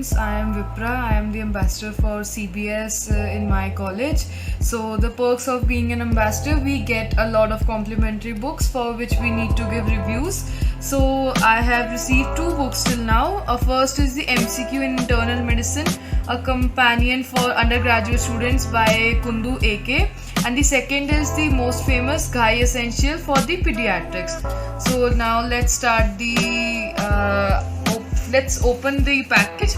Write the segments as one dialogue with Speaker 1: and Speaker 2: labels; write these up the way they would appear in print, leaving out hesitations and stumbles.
Speaker 1: students. I am Vipra. I am the ambassador for CBS in my college. So the perks of being an ambassador, we get a lot of complimentary books for which we need to give reviews. So I have received 2 books till now. First is the MCQ in Internal Medicine, a companion for undergraduate students by Kundu AK. And the second is the most famous Ghai Essential for the pediatrics. So now let's start let's open the package.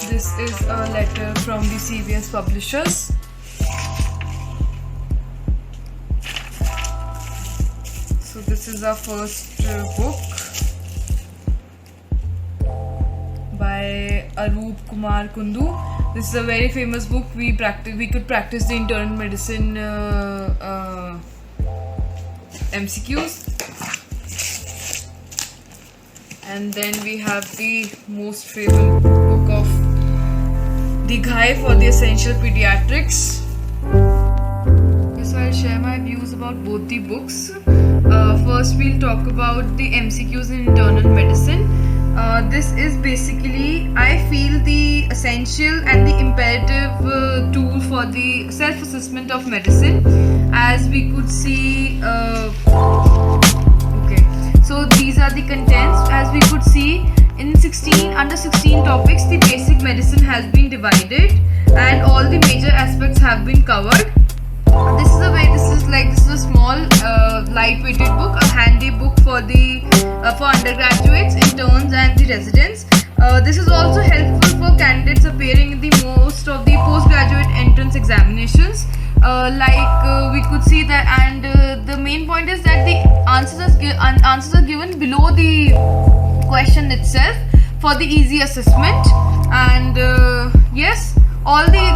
Speaker 1: This is a letter from the CBS publishers. So this is our first book by Arup Kumar Kundu. This is a very famous book. We could practice the internal medicine MCQs. And then we have the most favorite book of the Ghai for the Essential Pediatrics. Okay, so I'll share my views about both the books. First, we'll talk about the MCQs in internal medicine. This is basically, I feel, the essential and the imperative tool for the self-assessment of medicine. As we could see, so these are the contents. As we could see, in under 16 topics, the basic medicine has been divided and all the major aspects have been covered. This is a small light-weighted book, a handy book for undergraduates, interns and the residents. This is also helpful for candidates appearing in the most of the postgraduate entrance examinations. We could see that, and the main point is that the answers are given below the question itself for the easy assessment. And yes, all the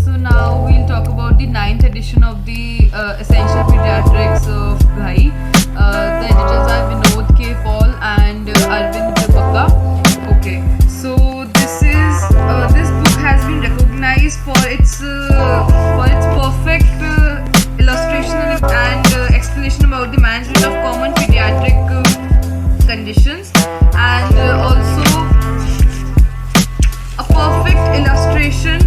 Speaker 1: so now we'll talk about the 9th edition of the Essential Pediatrics of Ghai. The editors are Vinod K. Paul and Arvind Vipra. Okay, so this book has been recognized for its perfect illustration and explanation about the management of common pediatric conditions, and also a perfect illustration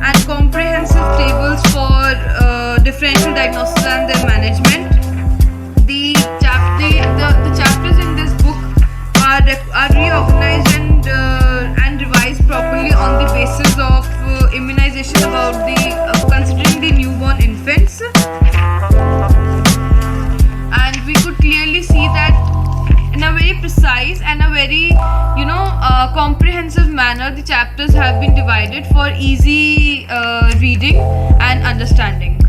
Speaker 1: and comprehensive tables for differential diagnosis and their management. The chapters in this book are reorganized and revised properly on the basis of immunization about considering the newborn infants. And we could clearly see that in a very precise and a very comprehensive manner, the chapters have been divided for easy reading and understanding.